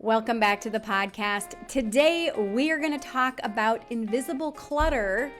Welcome back to the podcast. Today, we are going to talk about invisible clutter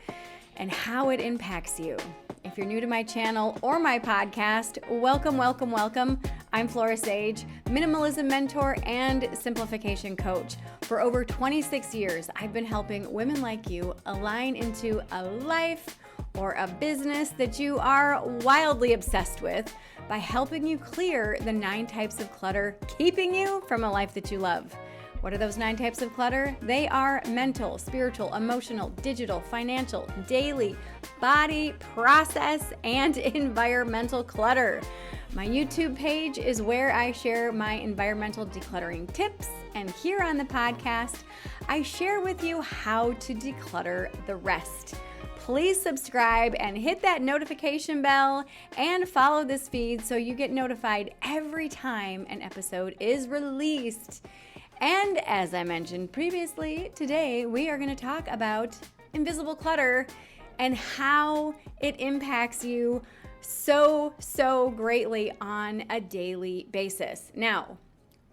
and how it impacts you. If you're new to my channel or my podcast, welcome. I'm Flora, Minimalism mentor and Simplification coach. For over 26 years, I've been helping women like you align into a life or a business that you are wildly obsessed with by helping you clear the 9 types of clutter keeping you from a life that you love. What are those 9 types of clutter? They are mental, spiritual, emotional, digital, financial, daily, body, process, and environmental clutter. My YouTube page is where I share my environmental decluttering tips, and here on the podcast, I share with you how to declutter the rest. Please subscribe and hit that notification bell and follow this feed so you get notified every time an episode is released. And as I mentioned previously, today we are going to talk about invisible clutter and how it impacts you so greatly on a daily basis. Now,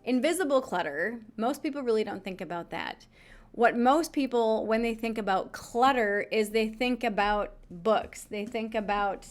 invisible clutter, most people really don't think about that. What most people, when they think about clutter, is they think about books. They think about,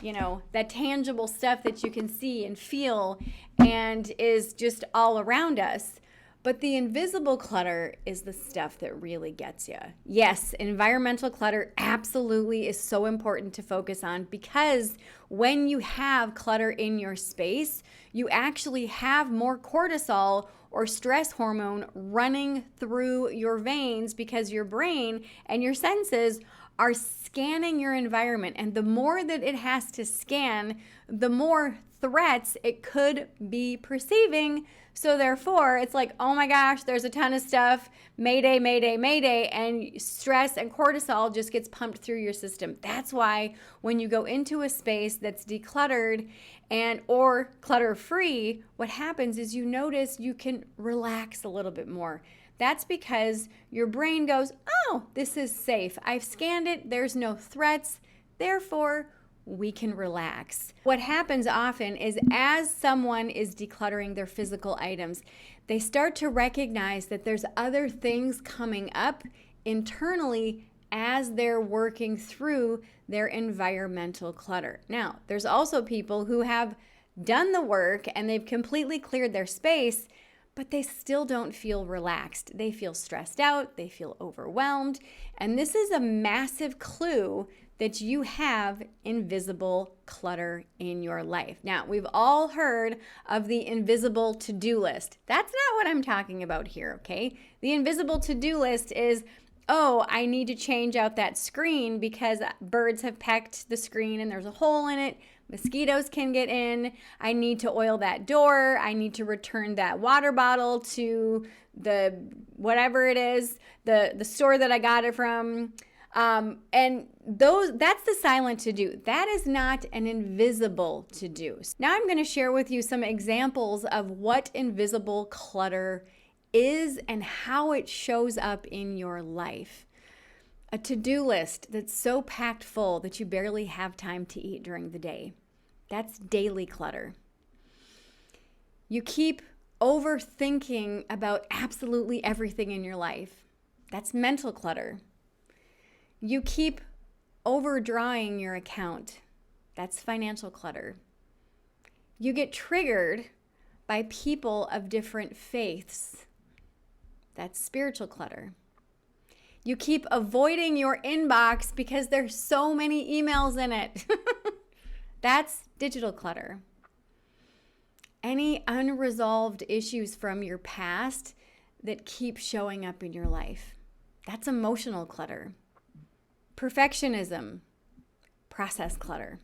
that tangible stuff that you can see and feel and is just all around us. But the invisible clutter is the stuff that really gets you. Yes, environmental clutter absolutely is so important to focus on, because when you have clutter in your space, you actually have more cortisol or stress hormone running through your veins, because your brain and your senses are scanning your environment. And the more that it has to scan, the more threats it could be perceiving. So therefore, it's like, oh my gosh, there's a ton of stuff, mayday, and stress and cortisol just gets pumped through your system. That's why when you go into a space that's decluttered and or clutter-free, what happens is you notice you can relax a little bit more. That's because your brain goes, oh, this is safe. I've scanned it. There's no threats. Therefore, we can relax. What happens often is as someone is decluttering their physical items, they start to recognize that there's other things coming up internally as they're working through their environmental clutter. Now, there's also people who have done the work and they've completely cleared their space, but they still don't feel relaxed. They feel stressed out, they feel overwhelmed, and this is a massive clue that you have invisible clutter in your life. Now, we've all heard of the invisible to-do list. That's not what I'm talking about here, okay? The invisible to-do list is, oh, I need to change out that screen because birds have pecked the screen and there's a hole in it. Mosquitoes can get in. I need to oil that door. I need to return that water bottle to the whatever it is, the store that I got it from. That's the silent to do. That is not an invisible to do. Now I'm going to share with you some examples of what invisible clutter is and how it shows up in your life. A to-do list that's so packed full that you barely have time to eat during the day. That's daily clutter. You keep overthinking about absolutely everything in your life. That's mental clutter. You keep overdrawing your account. That's financial clutter. You get triggered by people of different faiths. That's spiritual clutter. You keep avoiding your inbox because there's so many emails in it. That's digital clutter. Any unresolved issues from your past that keep showing up in your life. That's emotional clutter. Perfectionism, process clutter.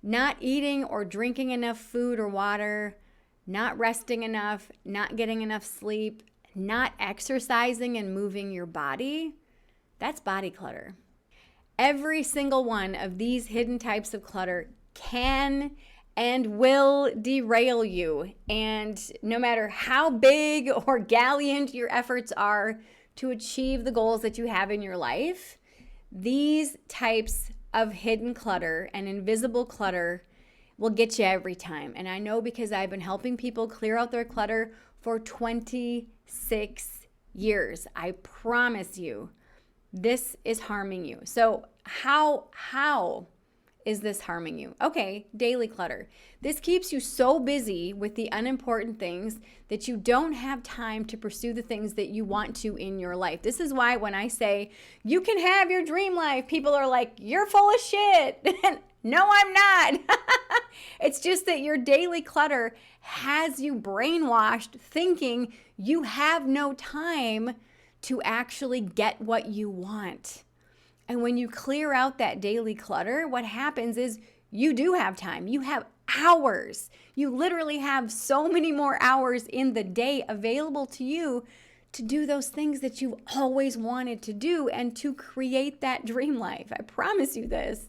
Not eating or drinking enough food or water, not resting enough, not getting enough sleep, not exercising and moving your body, that's body clutter. Every single one of these hidden types of clutter can and will derail you. And no matter how big or gallant your efforts are to achieve the goals that you have in your life, these types of hidden clutter and invisible clutter will get you every time. And I know because I've been helping people clear out their clutter for 26 years. I promise you, this is harming you. So how is this harming you? Okay, daily clutter. This keeps you so busy with the unimportant things that you don't have time to pursue the things that you want to in your life. This is why when I say you can have your dream life, people are like, you're full of shit. No, I'm not. It's just that your daily clutter has you brainwashed thinking you have no time to actually get what you want. And when you clear out that daily clutter, what happens is you do have time. You have hours. You literally have so many more hours in the day available to you to do those things that you've always wanted to do and to create that dream life. I promise you this.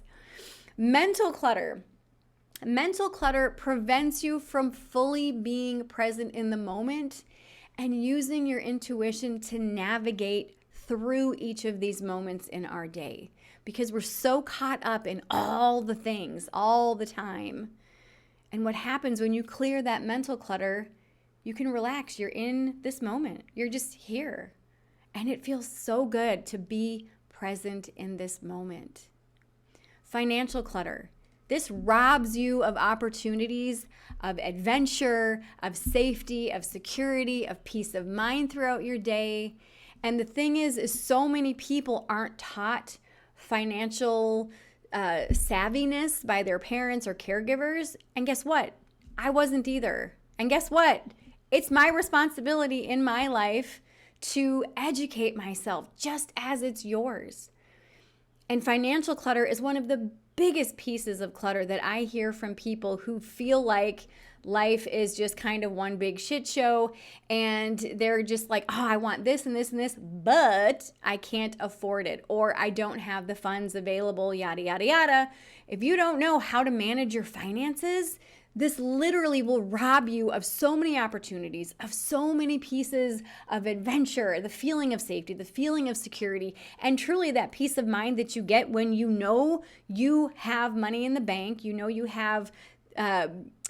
Mental clutter. Mental clutter prevents you from fully being present in the moment and using your intuition to navigate through each of these moments in our day, because we're so caught up in all the things all the time. And what happens when you clear that mental clutter, you can relax. You're in this moment. You're just here. And it feels so good to be present in this moment. Financial clutter. This robs you of opportunities, of adventure, of safety, of security, of peace of mind throughout your day. And the thing is so many people aren't taught financial savviness by their parents or caregivers. And guess what? I wasn't either. And guess what? It's my responsibility in my life to educate myself just as it's yours. And financial clutter is one of the biggest pieces of clutter that I hear from people who feel like life is just kind of one big shit show and they're just like, oh, I want this and this and this, but I can't afford it, or I don't have the funds available, yada, yada, yada. If you don't know how to manage your finances, this literally will rob you of so many opportunities, of so many pieces of adventure, the feeling of safety, the feeling of security, and truly that peace of mind that you get when you know you have money in the bank, you know you have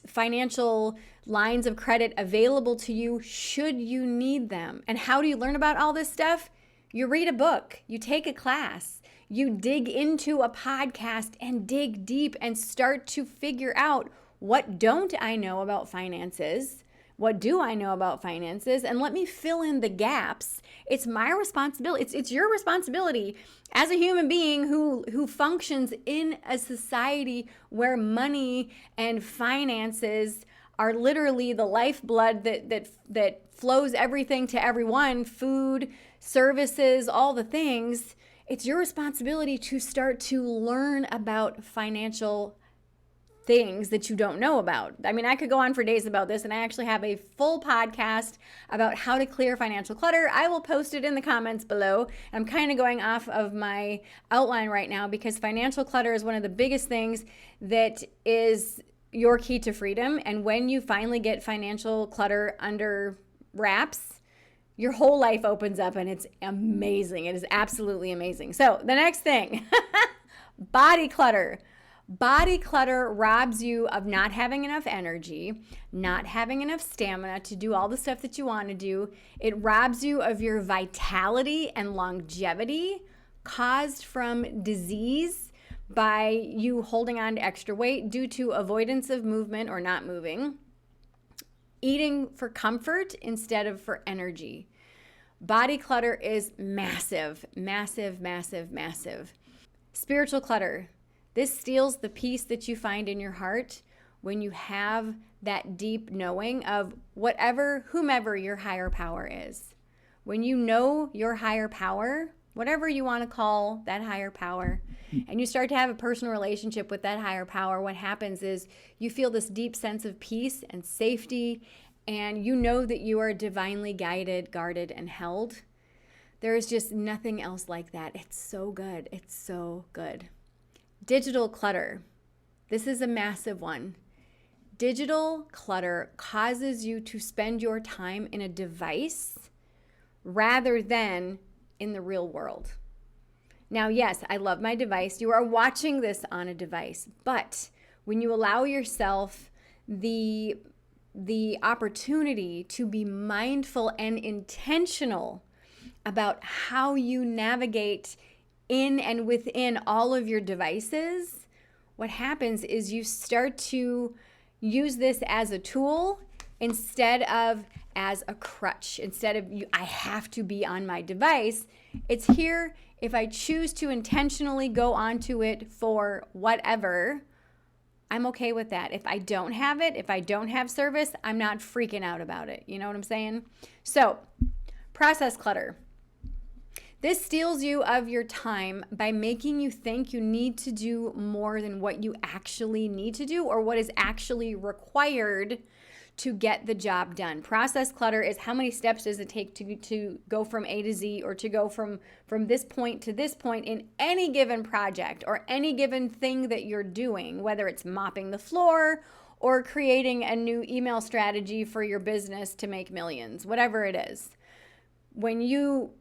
financial lines of credit available to you should you need them. And how do you learn about all this stuff? You read a book, you take a class, you dig into a podcast and dig deep and start to figure out, what don't I know about finances? What do I know about finances? And let me fill in the gaps. It's my responsibility. It's your responsibility as a human being who functions in a society where money and finances are literally the lifeblood that flows everything to everyone, food, services, all the things. It's your responsibility to start to learn about financial things that you don't know about. I mean, I could go on for days about this, and I actually have a full podcast about how to clear financial clutter. I will post it in the comments below. I'm kind of going off of my outline right now because financial clutter is one of the biggest things that is your key to freedom. And when you finally get financial clutter under wraps, your whole life opens up and it's amazing. It is absolutely amazing. So the next thing, body clutter. Body clutter robs you of not having enough energy, not having enough stamina to do all the stuff that you want to do. It robs you of your vitality and longevity caused from disease by you holding on to extra weight due to avoidance of movement or not moving, eating for comfort instead of for energy. Body clutter is massive, massive, massive, massive. Spiritual clutter. This steals the peace that you find in your heart when you have that deep knowing of whomever your higher power is. When you know your higher power, whatever you want to call that higher power, and you start to have a personal relationship with that higher power, what happens is you feel this deep sense of peace and safety, and you know that you are divinely guided, guarded, and held. There is just nothing else like that. It's so good. It's so good. Digital clutter. This is a massive one. Digital clutter causes you to spend your time in a device rather than in the real world. Now, yes, I love my device. You are watching this on a device, but when you allow yourself the the opportunity to be mindful and intentional about how you navigate in and within all of your devices, what happens is you start to use this as a tool instead of as a crutch. Instead of I have to be on my device, it's here. If I choose to intentionally go onto it for whatever, I'm okay with that. If I don't have it, if I don't have service, I'm not freaking out about it. You know what I'm saying? So, process clutter. This steals you of your time by making you think you need to do more than what you actually need to do or what is actually required to get the job done. Process clutter is how many steps does it take to go from A to Z or to go from this point to this point in any given project or any given thing that you're doing, whether it's mopping the floor or creating a new email strategy for your business to make millions, whatever it is. When you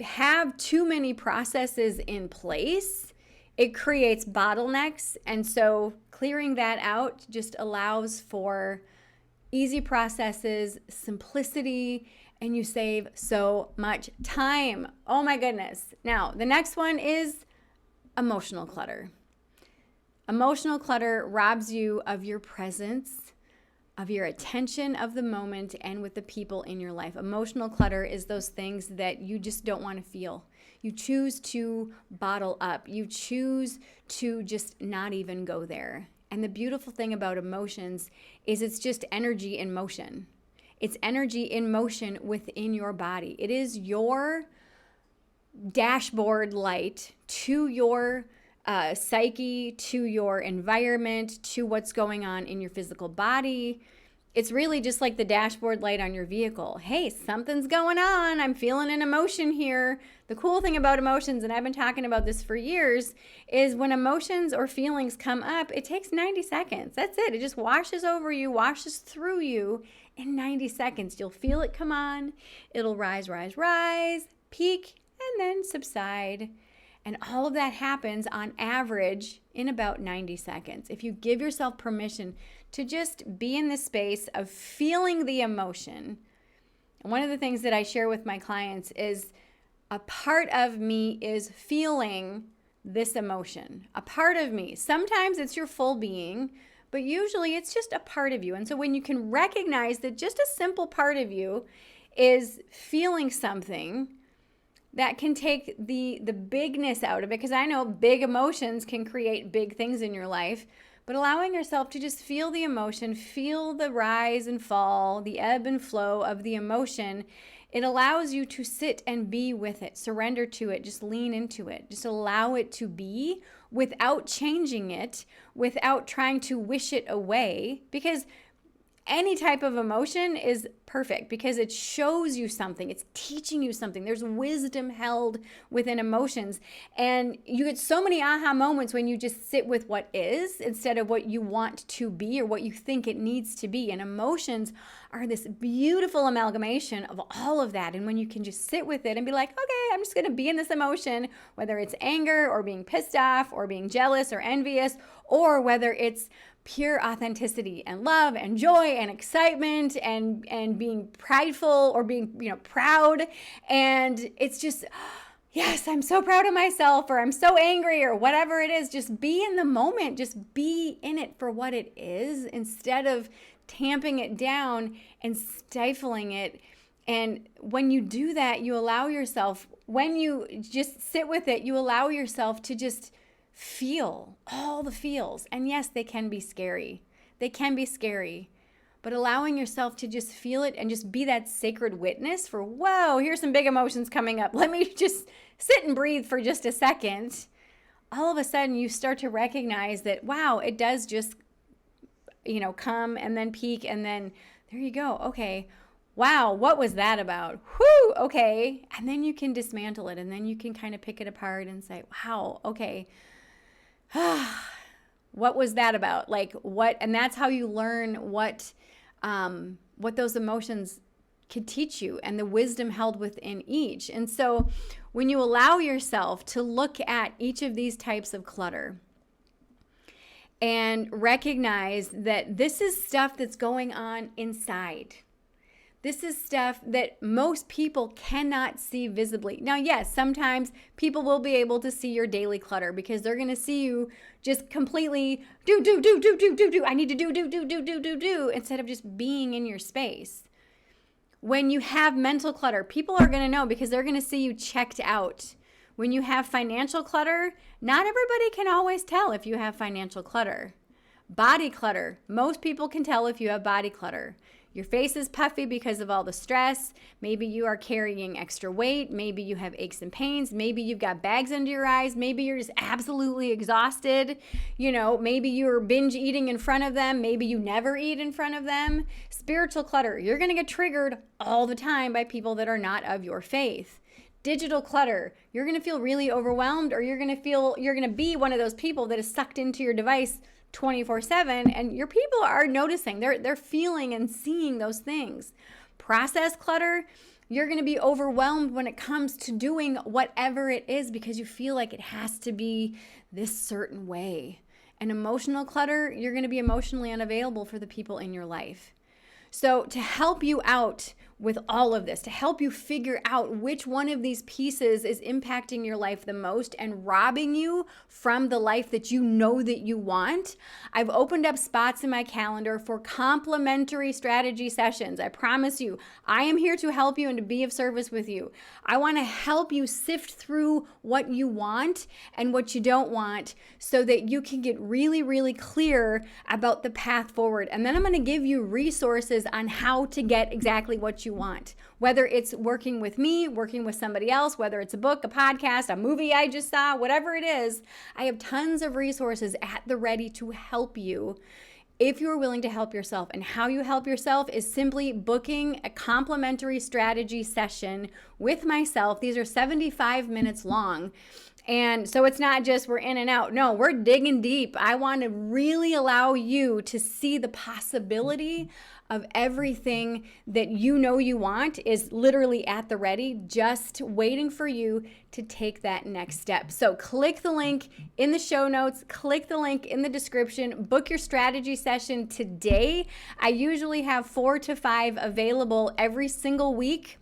have too many processes in place, it creates bottlenecks. And so clearing that out just allows for easy processes, simplicity, and you save so much time. Oh my goodness. Now, the next one is emotional clutter. Emotional clutter robs you of your presence, of your attention of the moment and with the people in your life. Emotional clutter is those things that you just don't want to feel. You choose to bottle up. You choose to just not even go there. And the beautiful thing about emotions is it's just energy in motion. It's energy in motion within your body. It is your dashboard light to your psyche, to your environment, to what's going on in your physical body. It's really just like the dashboard light on your vehicle. Hey, something's going on. I'm feeling an emotion here. The cool thing about emotions, and I've been talking about this for years, is when emotions or feelings come up, it takes 90 seconds. That's it. It just washes over you, washes through you in 90 seconds. You'll feel it come on. It'll rise, peak, and then subside. And all of that happens on average in about 90 seconds. If you give yourself permission to just be in the space of feeling the emotion. And one of the things that I share with my clients is a part of me is feeling this emotion. A part of me. Sometimes it's your full being, but usually it's just a part of you. And so when you can recognize that just a simple part of you is feeling something, that can take the bigness out of it, because I know big emotions can create big things in your life, but allowing yourself to just feel the emotion, feel the rise and fall, the ebb and flow of the emotion, it allows you to sit and be with it, surrender to it, just lean into it, just allow it to be without changing it, without trying to wish it away, because any type of emotion is perfect because it shows you something. It's teaching you something. There's wisdom held within emotions. And you get so many aha moments when you just sit with what is instead of what you want to be or what you think it needs to be. And emotions are this beautiful amalgamation of all of that. And when you can just sit with it and be like, okay, I'm just going to be in this emotion, whether it's anger or being pissed off or being jealous or envious, or whether it's pure authenticity and love and joy and excitement and being prideful or being, proud. And it's just, yes, I'm so proud of myself, or I'm so angry, or whatever it is. Just be in the moment. Just be in it for what it is instead of tamping it down and stifling it. And when you do that, you allow yourself, when you just sit with it, you allow yourself to just feel all the feels. And yes, they can be scary. They can be scary. But allowing yourself to just feel it and just be that sacred witness for, whoa, here's some big emotions coming up. Let me just sit and breathe for just a second. All of a sudden, you start to recognize that, wow, it does just, come and then peak, and then there you go. Okay. Wow, what was that about? Whew, okay. And then you can dismantle it, and then you can kind of pick it apart and say, wow, okay. What was that about? Like what? And that's how you learn what those emotions could teach you and the wisdom held within each. And so when you allow yourself to look at each of these types of clutter and recognize that this is stuff that's going on inside. This is stuff that most people cannot see visibly. Now, yes, sometimes people will be able to see your daily clutter because they're going to see you just completely do. I need to do, instead of just being in your space. When you have mental clutter, people are going to know because they're going to see you checked out. When you have financial clutter, not everybody can always tell if you have financial clutter. Body clutter, most people can tell if you have body clutter. Your face is puffy because of all the stress. Maybe you are carrying extra weight. Maybe you have aches and pains. Maybe you've got bags under your eyes. Maybe you're just absolutely exhausted. Maybe you're binge eating in front of them. Maybe you never eat in front of them. Spiritual clutter, you're going to get triggered all the time by people that are not of your faith. Digital clutter, you're going to feel really overwhelmed, or you're going to be one of those people that is sucked into your device 24/7, and your people are noticing. They're feeling and seeing those things. Process clutter, you're going to be overwhelmed when it comes to doing whatever it is because you feel like it has to be this certain way. And emotional clutter, you're going to be emotionally unavailable for the people in your life. So to help you out with all of this, to help you figure out which one of these pieces is impacting your life the most and robbing you from the life that you know that you want, I've opened up spots in my calendar for complimentary strategy sessions. I promise you, I am here to help you and to be of service with you. I want to help you sift through what you want and what you don't want so that you can get really, really clear about the path forward. And then I'm going to give you resources on how to get exactly what you want, whether it's working with me, working with somebody else, whether it's a book, a podcast, a movie I just saw, whatever it is. I have tons of resources at the ready to help you if you're willing to help yourself. And how you help yourself is simply booking a complimentary strategy session with myself. These are 75 minutes long. And so it's not just we're in and out. No, we're digging deep. I want to really allow you to see the possibility of everything that you know you want is literally at the ready, just waiting for you to take that next step. So click the link in the show notes, click the link in the description, book your strategy session today. I usually have 4 to 5 available every single week.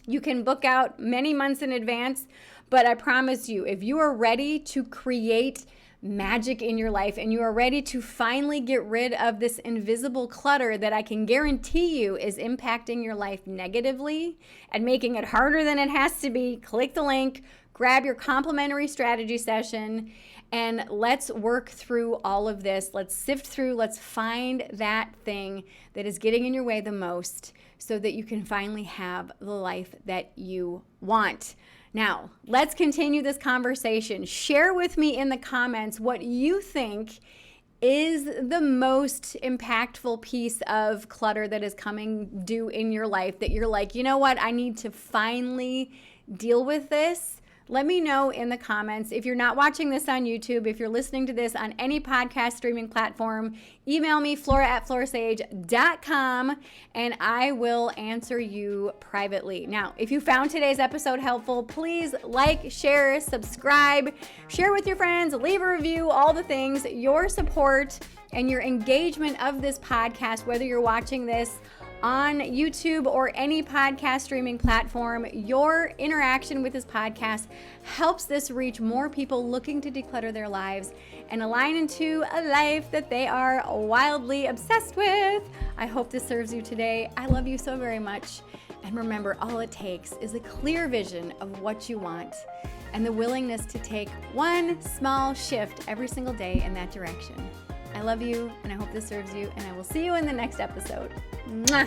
You can book out many months in advance, but I promise you, if you are ready to create magic in your life and you are ready to finally get rid of this invisible clutter that I can guarantee you is impacting your life negatively and making it harder than it has to be, click the link, grab your complimentary strategy session, and let's work through all of this. Let's sift through, let's find that thing that is getting in your way the most so that you can finally have the life that you want. Now, let's continue this conversation. Share with me in the comments what you think is the most impactful piece of clutter that is coming due in your life that you're like, you know what, I need to finally deal with this. Let me know in the comments. If you're not watching this on YouTube, if you're listening to this on any podcast streaming platform, email me, flora@florasage.com, and I will answer you privately. Now, if you found today's episode helpful, please like, share, subscribe, share with your friends, leave a review, all the things. Your support and your engagement of this podcast, whether you're watching this on YouTube or any podcast streaming platform, your interaction with this podcast helps this reach more people looking to declutter their lives and align into a life that they are wildly obsessed with. I hope this serves you today. I love you so very much. And remember, all it takes is a clear vision of what you want and the willingness to take one small shift every single day in that direction. I love you, and I hope this serves you, and I will see you in the next episode. Mwah!